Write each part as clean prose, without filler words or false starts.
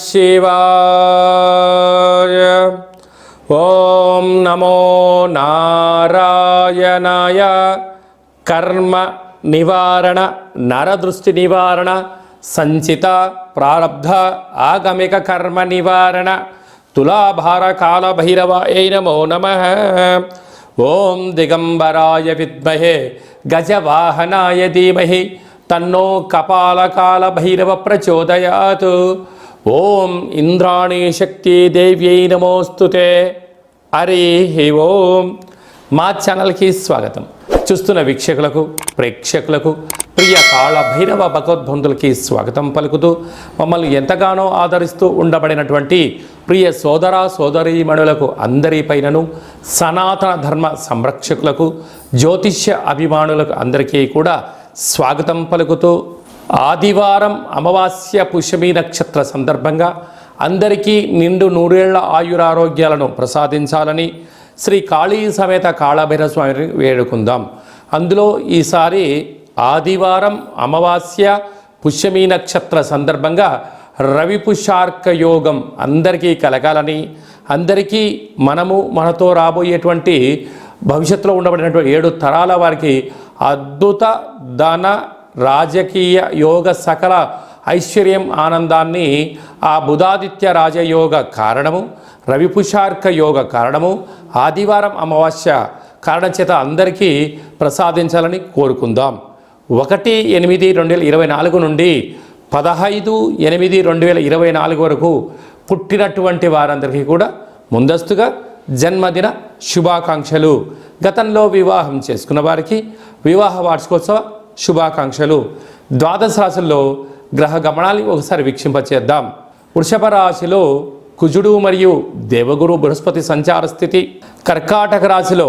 శివాయ. ఓం నమో నారాయణాయ. కర్మ నివారణ, నరదృష్టి నివారణ, సంచిత ప్రారబ్ధ ఆగమిక కర్మ నివారణ, తులాభార కాల భైరవాయ నమో నమః. ఓం దిగంబరాయ విద్మహే గజవాహనాయ ధీమహి తన్నో కపాలకాల భైరవ ప్రచోదయాత్. ఓం ఇంద్రాణీ శక్తి దేవ్యై నమోస్తుతే. హరి ఓం. మా ఛానల్కి స్వాగతం. చూస్తున్న వీక్షకులకు, ప్రేక్షకులకు, ప్రియ కాళ భైరవ భగవద్బంధులకి స్వాగతం పలుకుతూ, మమ్మల్ని ఎంతగానో ఆదరిస్తూ ఉండబడినటువంటి ప్రియ సోదర సోదరీమణులకు అందరిపైనను, సనాతన ధర్మ సంరక్షకులకు, జ్యోతిష్య అభిమానులకు అందరికీ కూడా స్వాగతం పలుకుతూ, ఆదివారం అమావాస్య పుష్యమి నక్షత్ర సందర్భంగా అందరికీ నిండు నూరేళ్ల ఆయురారోగ్యాలను ప్రసాదించాలని శ్రీ కాళీ సమేత కాళభైరవ స్వామిని వేడుకుందాం. అందులో ఈసారి ఆదివారం అమావాస్య పుష్యమి నక్షత్ర సందర్భంగా రవి పుష్యార్క యోగం అందరికీ కలగాలని, అందరికీ మనతో రాబోయేటువంటి భవిష్యత్తులో ఉండబడినటువంటి 7 తరాల వారికి అద్భుత ధన రాజకీయ యోగ సకల ఐశ్వర్యం ఆనందాన్ని ఆ బుధాదిత్య రాజయోగ కారణము, రవిపుషార్క యోగ కారణము, ఆదివారం అమావాస్య కారణం చేత అందరికీ ప్రసాదించాలని కోరుకుందాం. 1/8/2024 నుండి 15/8/2024 వరకు పుట్టినటువంటి వారందరికీ కూడా ముందస్తుగా జన్మదిన శుభాకాంక్షలు. గతంలో వివాహం చేసుకున్న వారికి వివాహ వార్షికోత్సవ శుభాకాంక్షలు. ద్వాదశ రాశుల్లో గ్రహ గమనాన్ని ఒకసారి వీక్షింపచేద్దాం. వృషభ రాశిలో కుజుడు మరియు దేవగురు బృహస్పతి సంచార స్థితి, కర్కాటక రాశిలో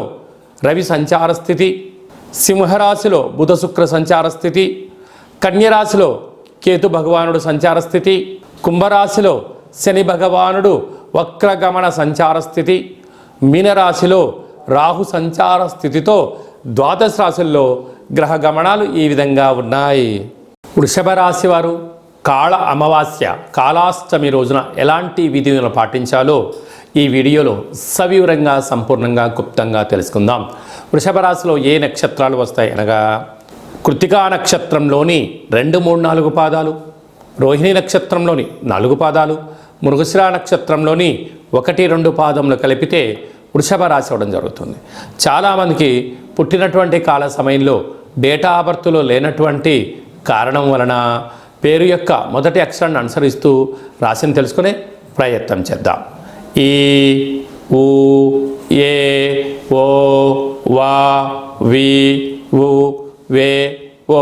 రవి సంచార స్థితి, సింహరాశిలో బుధ శుక్ర సంచార స్థితి, కన్యరాశిలో కేతు భగవానుడు సంచార స్థితి, కుంభరాశిలో శని భగవానుడు వక్రగమన సంచార స్థితి, మీనరాశిలో రాహు సంచార స్థితితో ద్వాదశ రాశుల్లో గ్రహ గమనాలు ఈ విధంగా ఉన్నాయి. వృషభ రాశి వారు కాళ అమావాస్య కాళాష్టమి రోజున ఎలాంటి విధులను పాటించాలో ఈ వీడియోలో సవివరంగా సంపూర్ణంగా గుప్తంగా తెలుసుకుందాం. వృషభ రాశిలో ఏ నక్షత్రాలు వస్తాయి అనగా, కృత్తికా నక్షత్రంలోని 2, 3, 4 పాదాలు, రోహిణి నక్షత్రంలోని 4 పాదాలు, మృగశిర నక్షత్రంలోని 1, 2 పాదములు కలిపితే వృషభ రాశి అవ్వడం జరుగుతుంది. చాలామందికి పుట్టినటువంటి కాల సమయంలో డేటా ఆఫ్ బర్త్లో లేనటువంటి కారణం వలన పేరు యొక్క మొదటి అక్షరాన్ని అనుసరిస్తూ రాశిని తెలుసుకునే ప్రయత్నం చేద్దాం. ఈ, ఊ, ఏ, ఓ, వా, వి, వు, వే, ఓ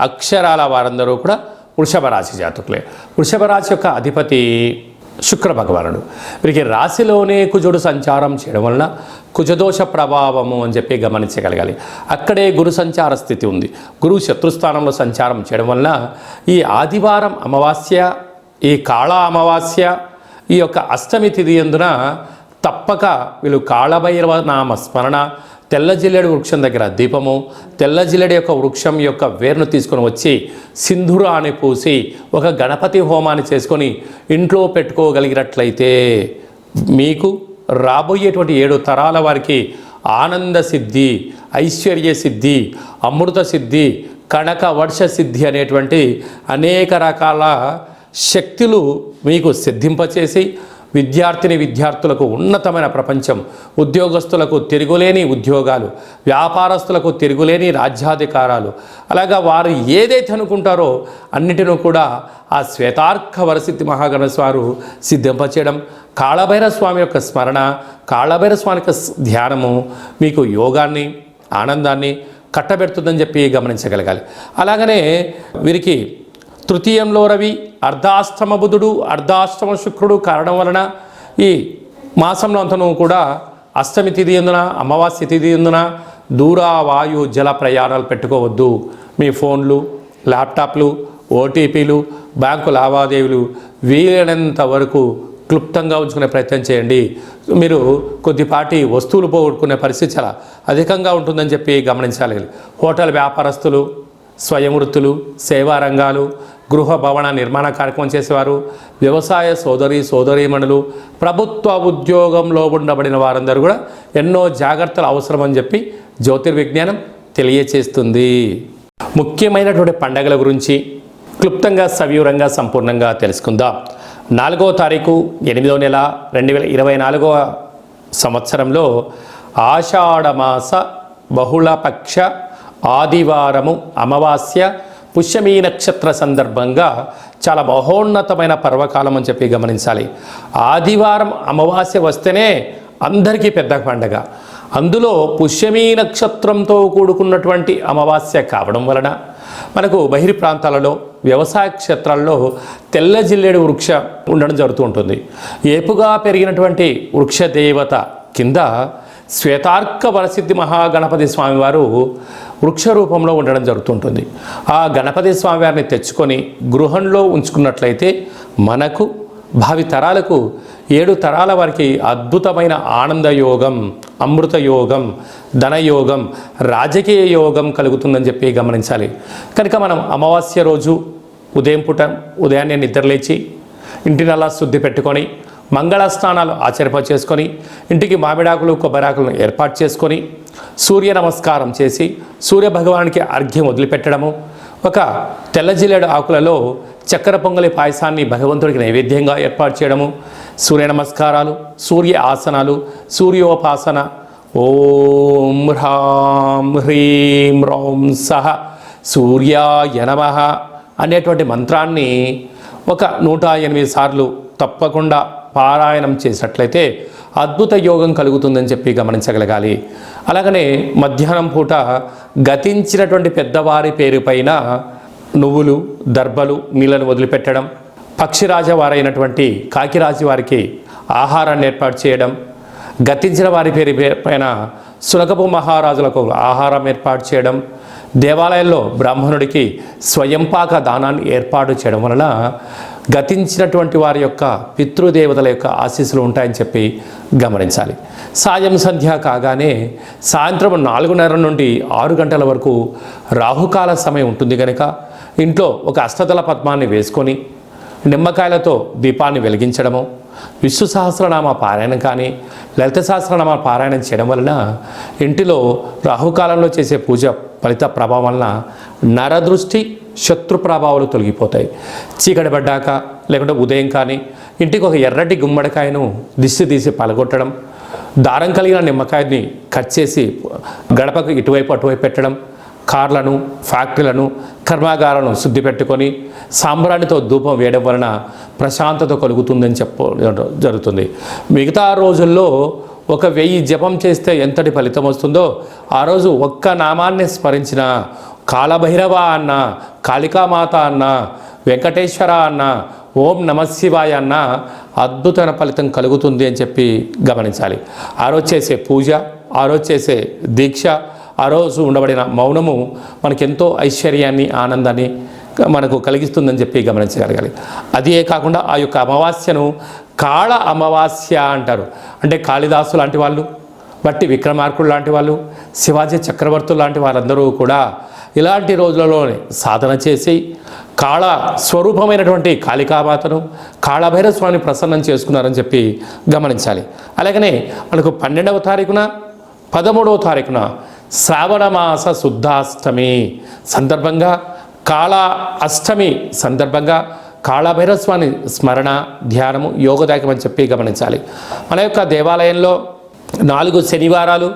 అక్షరాల వారందరూ కూడా వృషభ రాశి జాతకులే. వృషభ రాశి యొక్క అధిపతి శుక్ర భగవానుడు. వీరికి రాశిలోనే కుజుడు సంచారం చేయడం వలన కుజదోష ప్రభావము అని చెప్పి గమనించగలగాలి. అక్కడే గురు సంచార స్థితి ఉంది. గురువు శత్రుస్థానంలో సంచారం చేయడం వలన ఈ ఆదివారం అమావాస్య, ఈ కాళ అమావాస్య, ఈ యొక్క అష్టమి తిథి యందున తప్పక వీళ్ళు కాళభైరవ నామ స్మరణ, తెల్ల జిల్లెడు వృక్షం దగ్గర దీపము, తెల్ల జిల్లెడు యొక్క వృక్షం యొక్క వేరును తీసుకొని వచ్చి సింధూరాన్ని పూసి ఒక గణపతి హోమాన్ని చేసుకొని ఇంట్లో పెట్టుకోగలిగినట్లయితే మీకు రాబోయేటువంటి 7 తరాల వారికి ఆనంద సిద్ధి, ఐశ్వర్య సిద్ధి, అమృత సిద్ధి, కనక వర్ష సిద్ధి అనేటువంటి అనేక రకాల శక్తులు మీకు సిద్ధింపచేసి విద్యార్థులకు ఉన్నతమైన ప్రపంచం, ఉద్యోగస్తులకు తిరుగులేని ఉద్యోగాలు, వ్యాపారస్తులకు తిరుగులేని రాజ్యాధికారాలు, అలాగా వారు ఏదైతే అనుకుంటారో అన్నిటినూ కూడా ఆ శ్వేతార్క వరసిద్ధి మహాగణేశ వారు సిద్ధింపచేయడం, కాళభైరవ స్వామి యొక్క స్మరణ, కాళభైరవ స్వామి యొక్క ధ్యానము మీకు యోగాన్ని, ఆనందాన్ని కట్టబెడుతుందని చెప్పి గమనించగలగాలి. అలాగనే వీరికి తృతీయంలో రవి, అర్ధాష్టమ బుధుడు, అర్ధాష్టమ శుక్రుడు కారణం వలన ఈ మాసంలో అంతను కూడా అష్టమి తిథి ఎందున, అమావాస్య తిథి ఎందున దూర వాయు జల ప్రయాణాలు పెట్టుకోవద్దు. మీ ఫోన్లు, ల్యాప్టాప్లు, ఓటీపీలు, బ్యాంకు లావాదేవీలు వీలైనంత వరకు క్లుప్తంగా ఉంచుకునే ప్రయత్నం చేయండి. మీరు కొద్దిపాటి వస్తువులు పోగొట్టుకునే పరిస్థితి చాలా అధికంగా ఉంటుందని చెప్పి గమనించాలి. హోటల్ వ్యాపారస్తులు, స్వయం వృత్తులు, సేవా రంగాలు, గృహ భవన నిర్మాణ కార్యక్రమం చేసేవారు, వ్యవసాయ సోదరీమణులు, ప్రభుత్వ ఉద్యోగంలో ఉండబడిన వారందరూ కూడా ఎన్నో జాగ్రత్తలు అవసరమని చెప్పి జ్యోతిర్విజ్ఞానం తెలియచేస్తుంది. ముఖ్యమైనటువంటి పండగల గురించి క్లుప్తంగా సవివరంగా సంపూర్ణంగా తెలుసుకుందాం. 4వ తారీఖు 8వ నెల 2024 సంవత్సరంలో ఆషాఢమాస బహుళపక్ష ఆదివారము అమావాస్య పుష్యమీ నక్షత్ర సందర్భంగా చాలా మహోన్నతమైన పర్వకాలం అని చెప్పి గమనించాలి. ఆదివారం అమావాస్య వస్తేనే అందరికీ పెద్ద పండగ. అందులో పుష్యమీ నక్షత్రంతో కూడుకున్నటువంటి అమావాస్య కావడం వలన మనకు బహిర్ ప్రాంతాలలో వ్యవసాయ క్షేత్రాల్లో తెల్ల జిల్లేడు వృక్ష ఉండడం జరుగుతూ ఉంటుంది. ఏపుగా పెరిగినటువంటి వృక్ష దేవత కింద శ్వేతార్క వరసిద్ధి మహాగణపతి స్వామివారు వృక్ష రూపంలో ఉండడం జరుగుతుంటుంది. ఆ గణపతి స్వామివారిని తెచ్చుకొని గృహంలో ఉంచుకున్నట్లయితే మనకు భావి తరాలకు 7 తరాల వారికి అద్భుతమైన ఆనంద యోగం, అమృత యోగం, ధనయోగం, రాజకీయ యోగం కలుగుతుందని చెప్పి గమనించాలి. కనుక మనం అమావాస్య రోజు ఉదయాన్నే నిద్రలేచి ఇంటినల్లా శుద్ధి పెట్టుకొని మంగళ స్నానాలు చేసుకొని ఇంటికి మామిడాకులు కొబ్బరాకులను ఏర్పాటు చేసుకొని సూర్య నమస్కారం చేసి సూర్య భగవానికి అర్ఘ్యం వదిలిపెట్టడము, ఒక తెల్ల జిల్లేడు ఆకులలో చక్కెర పొంగలి పాయసాన్ని భగవంతుడికి నైవేద్యంగా ఏర్పాటు చేయడము, సూర్య నమస్కారాలు, సూర్య ఆసనాలు, సూర్యోపాసన, ఓం హ్రాం హ్రీం రౌం సహ సూర్యాయ నమః అనేటువంటి మంత్రాన్ని ఒక 108 సార్లు తప్పకుండా పారాయణం చేసినట్లయితే అద్భుత యోగం కలుగుతుందని చెప్పి గమనించగలగాలి. అలాగనే మధ్యాహ్నం పూట గతించినటువంటి పెద్దవారి పేరు పైన నువ్వులు, దర్భలు, నీళ్ళను వదిలిపెట్టడం, పక్షిరాజు వారైనటువంటి కాకిరాజు వారికి ఆహారాన్ని ఏర్పాటు చేయడం, గతించిన వారి పేరు పైన సునకపు మహారాజులకు ఆహారం ఏర్పాటు చేయడం, దేవాలయంలో బ్రాహ్మణుడికి స్వయంపాక దానాన్ని ఏర్పాటు చేయడం వలన గతించినటువంటి వారి యొక్క పితృదేవతల యొక్క ఆశీస్సులు ఉంటాయని చెప్పి గమనించాలి. సాయం సంధ్య కాగానే సాయంత్రం 4:30 నుండి 6 గంటల వరకు రాహుకాల సమయం ఉంటుంది కనుక ఇంట్లో ఒక అష్టదళ పద్మాన్ని వేసుకొని నిమ్మకాయలతో దీపాన్ని వెలిగించడము, విష్ణు సహస్రనామ పారాయణం కానీ లలిత సహస్రనామ పారాయణం చేయడం వలన ఇంటిలో రాహుకాలంలో చేసే పూజ ఫలిత ప్రభావం వలన నరదృష్టి, శత్రు ప్రభావాలు తొలగిపోతాయి. చీకటి పడ్డాక లేకుంటే ఉదయం కానీ ఇంటికి ఒక ఎర్రటి గుమ్మడికాయను దిష్టి తీసి పలగొట్టడం, దారం కలిగిన నిమ్మకాయని కట్ చేసి గడపకు ఇటువైపు అటువైపు పెట్టడం, కార్లను, ఫ్యాక్టరీలను, కర్మాగారాలను శుద్ధి పెట్టుకొని సాంబ్రాణితో ధూపం వేయడం వలన ప్రశాంతత కలుగుతుందని జరుగుతుంది. మిగతా రోజుల్లో 1000 జపం చేస్తే ఎంతటి ఫలితం వస్తుందో ఆ రోజు ఒక్క నామాన్ని స్మరించిన కాళభైరవ అన్న, కాళికామాత అన్న, వెంకటేశ్వర అన్న, ఓం నమశివాయ అన్న అద్భుతమైన ఫలితం కలుగుతుంది అని చెప్పి గమనించాలి. ఆ రోజు చేసే పూజ, ఆ రోజు చేసే దీక్ష, ఆ రోజు ఉండబడిన మౌనము మనకెంతో ఐశ్వర్యాన్ని, ఆనందాన్ని మనకు కలిగిస్తుందని చెప్పి గమనించగలగాలి. అదే కాకుండా ఆ యొక్క అమావాస్యను కాళ అమావాస్య అంటారు. అంటే కాళిదాసు లాంటి వాళ్ళు, బట్టి విక్రమార్కుడు లాంటి వాళ్ళు, శివాజీ చక్రవర్తులు లాంటి వారందరూ కూడా ఇలాంటి రోజులలోనే సాధన చేసి కాళ స్వరూపమైనటువంటి కాళికామాతను, కాళభైరవ స్వామిని ప్రసన్నం చేసుకున్నారని చెప్పి గమనించాలి. అలాగనే మనకు 12వ తారీఖున 13వ తారీఖున శ్రావణమాస శుద్ధాష్టమి సందర్భంగా, కాళ అష్టమి సందర్భంగా కాళభైరవ స్వామి స్మరణ, ధ్యానము యోగదాయకం అని చెప్పి గమనించాలి. మన యొక్క దేవాలయంలో 4 శనివారాలు,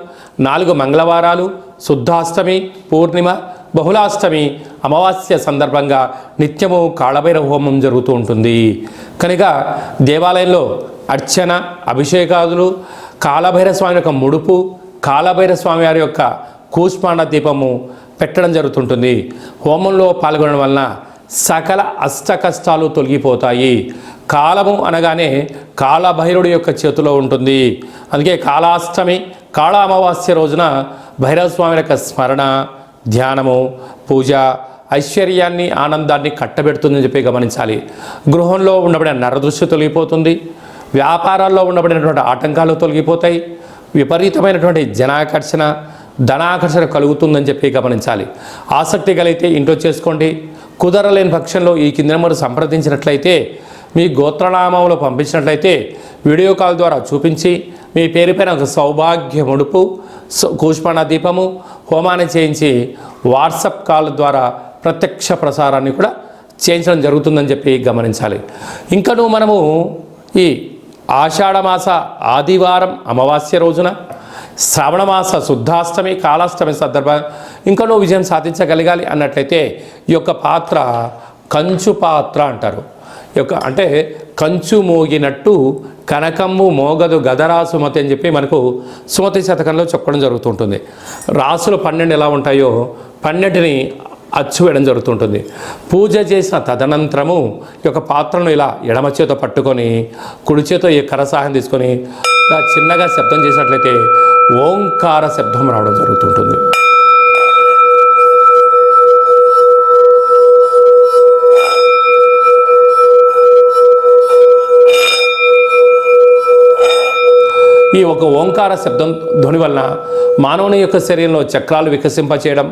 4 మంగళవారాలు, శుద్ధాష్టమి, పూర్ణిమ, బహుళాష్టమి, అమావాస్య సందర్భంగా నిత్యము కాళభైరవ హోమం జరుగుతూ ఉంటుంది. కనుక దేవాలయంలో అర్చన, అభిషేకాదులు, కాళభైరవ స్వామి యొక్క ముడుపు, కాళభైరవ స్వామి వారి యొక్క కూష్మాండ దీపము పెట్టడం జరుగుతుంటుంది. హోమంలో పాల్గొనడం వలన సకల అష్ట కష్టాలు తొలగిపోతాయి. కాలము అనగానే కాళభైరుడి యొక్క చేతిలో ఉంటుంది. అందుకే కాళాష్టమి, కాళ అమావాస్య రోజున భైరవ స్వామి యొక్క స్మరణ, ధ్యానము, పూజ ఐశ్వర్యాన్ని, ఆనందాన్ని కట్టబెడుతుందని చెప్పి గమనించాలి. గృహంలో ఉండబడిన నరదృష్టి తొలగిపోతుంది. వ్యాపారాల్లో ఉండబడినటువంటి ఆటంకాలు తొలగిపోతాయి. విపరీతమైనటువంటి జనాకర్షణ, ధనాకర్షణ కలుగుతుందని చెప్పి గమనించాలి. ఆసక్తి కలిగితే ఇంట్లో చేసుకోండి. కుదరలేని పక్షంలో ఈ కింది నెంబర్ సంప్రదించినట్లయితే, మీ గోత్రనామంలో పంపించినట్లయితే వీడియో కాల్ ద్వారా చూపించి మీ పేరుపైన ఒక సౌభాగ్య ముడుపు, కూష్మాండ దీపము, హోమాన్ని చేయించి వాట్సాప్ కాల్ ద్వారా ప్రత్యక్ష ప్రసారాన్ని కూడా చేయించడం జరుగుతుందని చెప్పి గమనించాలి. ఇంకనూ మనము ఈ ఆషాఢమాస ఆదివారం అమావాస్య రోజున, శ్రావణమాస శుద్ధాష్టమి కాలాష్టమి సందర్భంగా ఇంకనూ విజయం సాధించగలగాలి అన్నట్లయితే ఈ యొక్క పాత్ర కంచు పాత్ర అంటారు. అంటే కంచు మోగినట్టు కనకమ్ము మోగదు గదరా సుమతి అని చెప్పి మనకు సుమతి శతకంలో చెప్పడం జరుగుతుంటుంది. రాసులు 12 ఎలా ఉంటాయో 12ని అచ్చు వేయడం జరుగుతుంటుంది. పూజ చేసిన తదనంతరము ఈ యొక్క పాత్రను ఇలా ఎడమ చేతో పట్టుకొని కుడి చేతో ఈ కర సహాయం తీసుకొని చిన్నగా శబ్దం చేసినట్లయితే ఓంకార శబ్దం రావడం జరుగుతుంటుంది. ఈ ఒక ఓంకార శబ్దం ధ్వని వలన మానవుని యొక్క శరీరంలో చక్రాలు వికసింపచేయడం,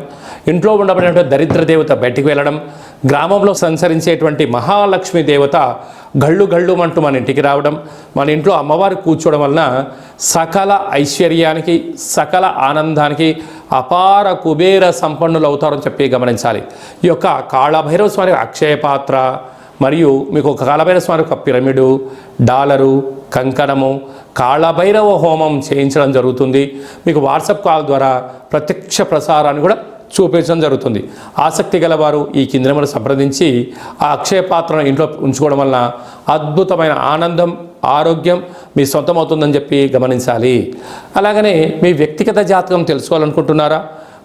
ఇంట్లో ఉండబడినటువంటి దరిద్ర దేవత బయటికి వెళ్ళడం, గ్రామంలో సంచరించేటువంటి మహాలక్ష్మి దేవత గళ్ళు గళ్ళుమంటూ మన ఇంటికి రావడం, మన ఇంట్లో అమ్మవారు కూర్చోవడం వలన సకల ఐశ్వర్యానికి, సకల ఆనందానికి అపార కుబేర సంపన్నులు అవుతారని చెప్పి గమనించాలి. ఈ యొక్క కాళభైరవ స్వామి అక్షయ పాత్ర మరియు మీకు ఒక కాళభైరవ స్వామి ఒక పిరమిడు, డాలరు, కంకణము, కాళభైరవ హోమం చేయించడం జరుగుతుంది. మీకు వాట్సాప్ కాల్ ద్వారా ప్రత్యక్ష ప్రసారాన్ని కూడా చూపించడం జరుగుతుంది. ఆసక్తి గలవారు ఈ కింది నెంబర్ సంప్రదించి ఆ అక్షయ పాత్రను ఇంట్లో ఉంచుకోవడం వలన అద్భుతమైన ఆనందం, ఆరోగ్యం మీ సొంతం అవుతుందని చెప్పి గమనించాలి. అలాగనే మీ వ్యక్తిగత జాతకం తెలుసుకోవాలనుకుంటున్నారా?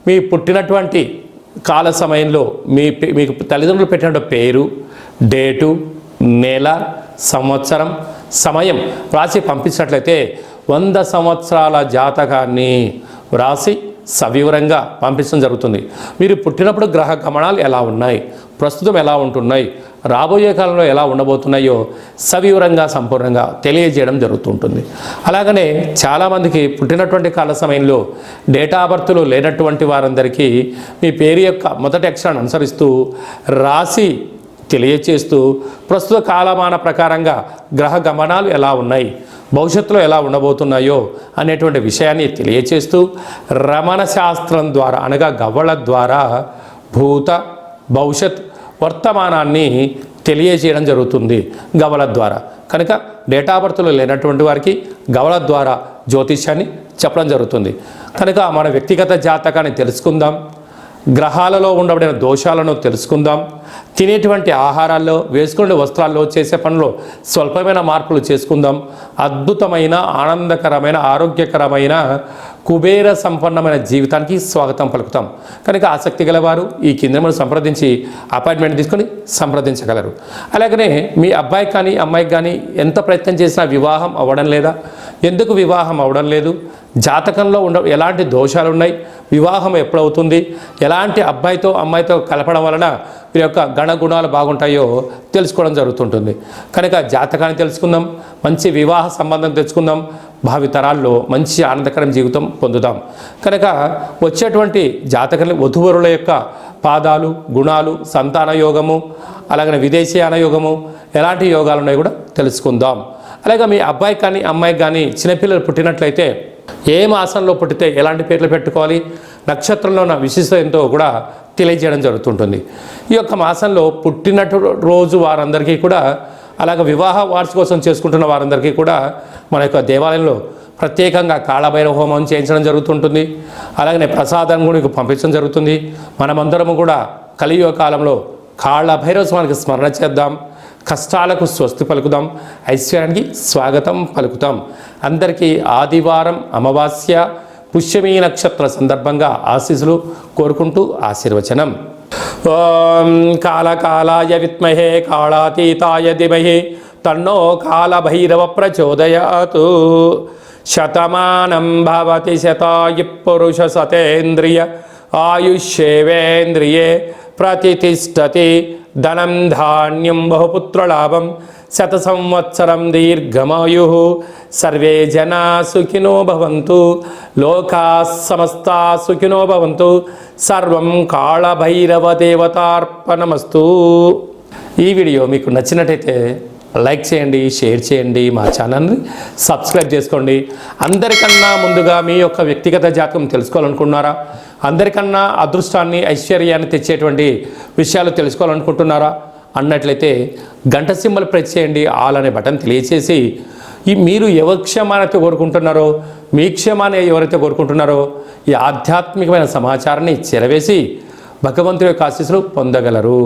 మీ పుట్టినటువంటి కాల సమయంలో మీకు తల్లిదండ్రులు పెట్టిన పేరు, డేటు, నెల, సంవత్సరం, సమయం వ్రాసి పంపించినట్లయితే 100 సంవత్సరాల జాతకాన్ని వ్రాసి సవివరంగా పంపించడం జరుగుతుంది. మీరు పుట్టినప్పుడు గ్రహ గమనాలు ఎలా ఉన్నాయి, ప్రస్తుతం ఎలా ఉంటున్నాయి, రాబోయే కాలంలో ఎలా ఉండబోతున్నాయో సవివరంగా సంపూర్ణంగా తెలియజేయడం జరుగుతుంటుంది. అలాగనే చాలామందికి పుట్టినటువంటి కాల సమయంలో డేటా బర్త్లు లేనటువంటి వారందరికీ మీ పేరు యొక్క మొదటి అక్షరాన్ని అనుసరిస్తూ రాసి తెలియచేస్తూ ప్రస్తుత కాలమాన ప్రకారంగా గ్రహ గమనాలు ఎలా ఉన్నాయి, భవిష్యత్తులో ఎలా ఉండబోతున్నాయో అనేటువంటి విషయాన్ని తెలియచేస్తూ రమణ శాస్త్రం ద్వారా అనగా గవ్వల ద్వారా భూత భవిష్యత్ వర్తమానాన్ని తెలియజేయడం జరుగుతుంది గవ్వల ద్వారా. కనుక డేటా బర్త్లు లేనటువంటి వారికి గవ్వల ద్వారా జ్యోతిష్యాన్ని చెప్పడం జరుగుతుంది. కనుక మన వ్యక్తిగత జాతకాన్ని తెలుసుకుందాం, గ్రహాలలో ఉండబడిన దోషాలను తెలుసుకుందాం, తినేటువంటి ఆహారాల్లో, వేసుకునే వస్త్రాల్లో, చేసే పనుల్లో స్వల్పమైన మార్పులు చేసుకుందాం. అద్భుతమైన, ఆనందకరమైన, ఆరోగ్యకరమైన, కుబేర సంపన్నమైన జీవితానికి స్వాగతం పలుకుతాం. కనుక ఆసక్తి గలవారు ఈ కింద సంప్రదించి అపాయింట్మెంట్ తీసుకొని సంప్రదించగలరు. అలాగనే మీ అబ్బాయికి కానీ అమ్మాయికి కానీ ఎంత ప్రయత్నం చేసినా వివాహం అవ్వడం లేదా? ఎందుకు వివాహం అవ్వడం లేదు? జాతకంలో ఎలాంటి దోషాలు ఉన్నాయి, వివాహం ఎప్పుడవుతుంది, ఎలాంటి అబ్బాయితో అమ్మాయితో కలపడం వలన వీరి యొక్క గణగుణాలు బాగుంటాయో తెలుసుకోవడం జరుగుతుంటుంది. కనుక జాతకాన్ని తెలుసుకుందాం, మంచి వివాహ సంబంధం తెచ్చుకుందాం, భావితరాల్లో మంచి ఆనందకరం జీవితం పొందుదాం. కనుక వచ్చేటువంటి జాతకాన్ని వధువరుల యొక్క పాదాలు, గుణాలు, సంతాన యోగము, అలాగనే విదేశీయాన యోగము, ఎలాంటి యోగాలు ఉన్నాయో కూడా తెలుసుకుందాం. అలాగే మీ అబ్బాయికి కానీ అమ్మాయికి కానీ చిన్నపిల్లలు పుట్టినట్లయితే ఏ మాసంలో పుట్టితే ఎలాంటి పేర్లు పెట్టుకోవాలి, నక్షత్రంలో ఉన్న విశిష్టత ఎంతో కూడా తెలియజేయడం జరుగుతుంటుంది. ఈ యొక్క మాసంలో పుట్టినట్టు రోజు వారందరికీ కూడా, అలాగే వివాహ వార్షికోత్సవం చేసుకుంటున్న వారందరికీ కూడా మన యొక్క దేవాలయంలో ప్రత్యేకంగా కాళభైరవ హోమం చేయించడం జరుగుతుంటుంది. అలాగనే ప్రసాదం కూడా పంపించడం జరుగుతుంది. మనమందరము కూడా కలియుగ కాలంలో కాళభైరవ స్వామికి స్మరణ చేద్దాం, కష్టాలకు స్వస్తి పలుకుదాం, ఐశ్వర్యానికి స్వాగతం పలుకుతాం. అందరికీ ఆదివారం అమావాస్య పుష్యమీ నక్షత్ర సందర్భంగా ఆశీస్సులు కోరుకుంటూ ఆశీర్వచనం. ఓం కాళకాలాయ విద్మహే కాళాతీతాయ ధీమహి తన్నో కాళభైరవ ప్రచోదయాత్. శతమానం భవతి శతాయు పురుష సతేంద్రియ ఆయుష్యేవేంద్రియే ప్రతిష్టతి. ధనం ధాన్యం బహుపుత్రలాభం శత సంవత్సరం దీర్ఘమాయు సర్వే జనా సుఖినో భవంతు లోకా సమస్తా సుఖినో భవంతు సర్వం కాళభైరవ దేవతార్పణమస్తు. ఈ వీడియో మీకు నచ్చినట్టయితే లైక్ చేయండి, షేర్ చేయండి, మా ఛానల్ని సబ్స్క్రైబ్ చేసుకోండి. అందరికన్నా ముందుగా మీ యొక్క వ్యక్తిగత జాతకం తెలుసుకోవాలనుకుంటున్నారా? అందరికన్నా అదృష్టాన్ని, ఐశ్వర్యాన్ని తెచ్చేటువంటి విషయాలు తెలుసుకోవాలనుకుంటున్నారా అన్నట్లయితే గంట సింబల్ ప్రెస్ చేయండి, ఆల్ అనే బటన్ తెలియచేసి మీరు ఎవరి క్షేమాన్ని కోరుకుంటున్నారో, మీ క్షేమాన్ని ఎవరైతే కోరుకుంటున్నారో ఈ ఆధ్యాత్మికమైన సమాచారాన్ని చేరవేసి భగవంతుడి యొక్క ఆశీస్సులు పొందగలరు.